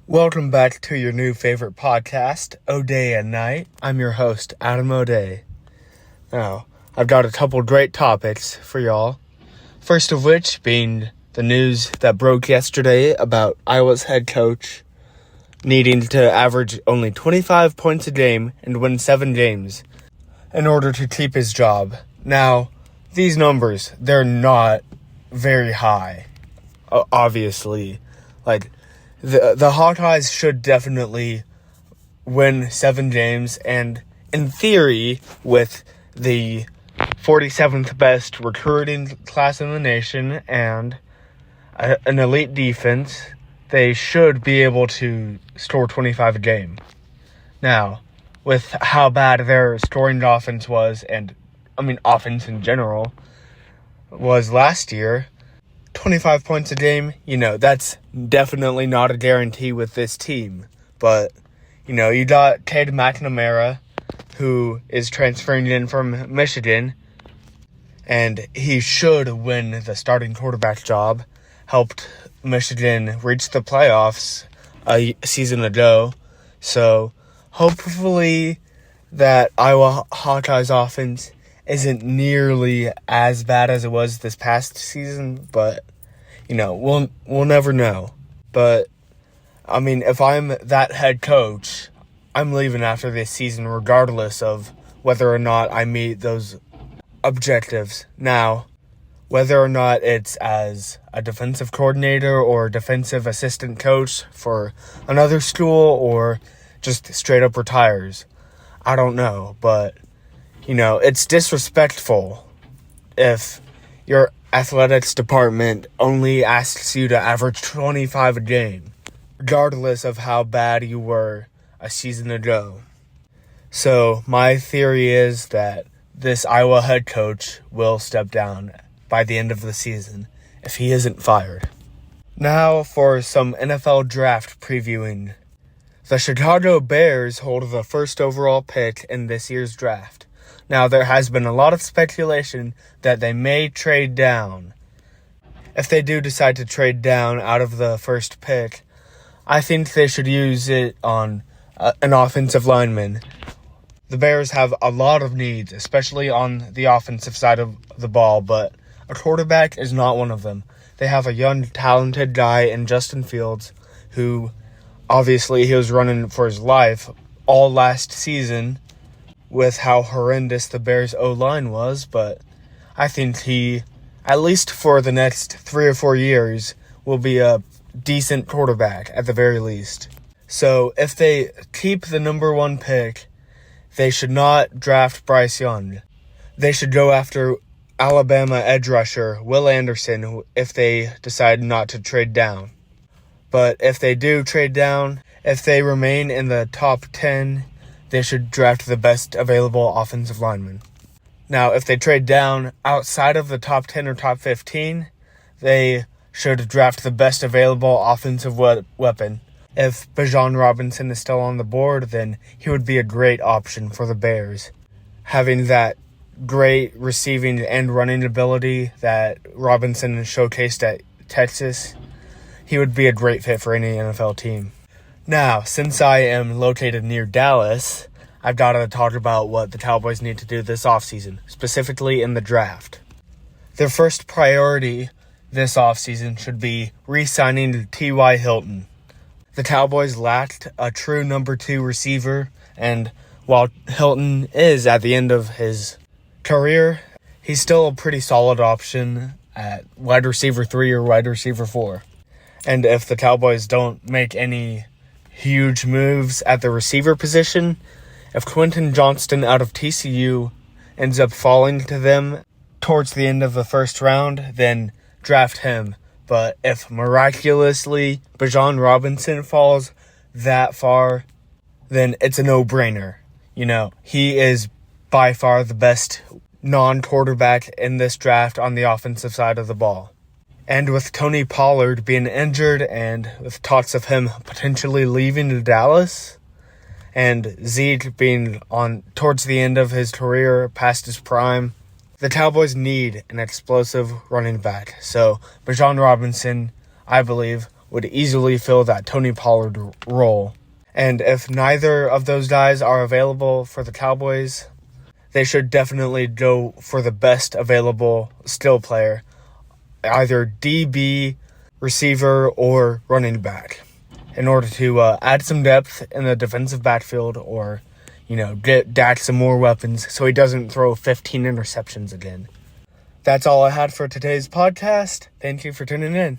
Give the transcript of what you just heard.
Welcome back to your new favorite podcast, O'Day at Night. I'm your host, Adam O'Day. Now, I've got a couple great topics for y'all. First of which being the news that broke yesterday about Iowa's head coach needing to average only 25 points a game and win 7 games in order to keep his job. Now, these numbers, they're not very high, obviously. The Hawkeyes should definitely win 7 games, and in theory, with the 47th best recruiting class in the nation and an elite defense, they should be able to score 25 a game. Now, with how bad their scoring offense was, offense in general, was last year, 25 points a game, that's definitely not a guarantee with this team. But, you got Cade McNamara, who is transferring in from Michigan, and he should win the starting quarterback job. Helped Michigan reach the playoffs a season ago. So, hopefully that Iowa Hawkeyes offense isn't nearly as bad as it was this past season, but, we'll never know. But, if I'm that head coach, I'm leaving after this season regardless of whether or not I meet those objectives. Now, whether or not it's as a defensive coordinator or defensive assistant coach for another school or just straight up retires, I don't know, but it's disrespectful if your athletics department only asks you to average 25 a game, regardless of how bad you were a season ago. So my theory is that this Iowa head coach will step down by the end of the season if he isn't fired. Now for some NFL draft previewing. The Chicago Bears hold the first overall pick in this year's draft. Now, there has been a lot of speculation that they may trade down. If they do decide to trade down out of the first pick, I think they should use it on an offensive lineman. The Bears have a lot of needs, especially on the offensive side of the ball, but a quarterback is not one of them. They have a young, talented guy in Justin Fields, who obviously he was running for his life all last season with how horrendous the Bears' O-line was, but I think he, at least for the next 3 or 4 years, will be a decent quarterback at the very least. So if they keep the number 1 pick, they should not draft Bryce Young. They should go after Alabama edge rusher Will Anderson if they decide not to trade down. But if they do trade down, if they remain in the top 10, they should draft the best available offensive lineman. Now, if they trade down outside of the top 10 or top 15, they should draft the best available offensive weapon. If Bijan Robinson is still on the board, then he would be a great option for the Bears. Having that great receiving and running ability that Robinson showcased at Texas, he would be a great fit for any NFL team. Now, since I am located near Dallas, I've got to talk about what the Cowboys need to do this offseason, specifically in the draft. Their first priority this offseason should be re-signing T.Y. Hilton. The Cowboys lacked a true number 2 receiver, and while Hilton is at the end of his career, he's still a pretty solid option at wide receiver 3 or wide receiver 4. And if the Cowboys don't make any huge moves at the receiver position, if Quentin Johnston out of TCU ends up falling to them towards the end of the first round, then draft him. But if miraculously Bijan Robinson falls that far, then it's a no-brainer. He is by far the best non-quarterback in this draft on the offensive side of the ball. And with Tony Pollard being injured and with talks of him potentially leaving to Dallas, and Zeke being on towards the end of his career, past his prime, the Cowboys need an explosive running back. So Bijan Robinson, I believe, would easily fill that Tony Pollard role. And if neither of those guys are available for the Cowboys, they should definitely go for the best available skill player, either DB, receiver, or running back, in order to add some depth in the defensive backfield, or, get Dak some more weapons so he doesn't throw 15 interceptions again. That's all I had for today's podcast. Thank you for tuning in.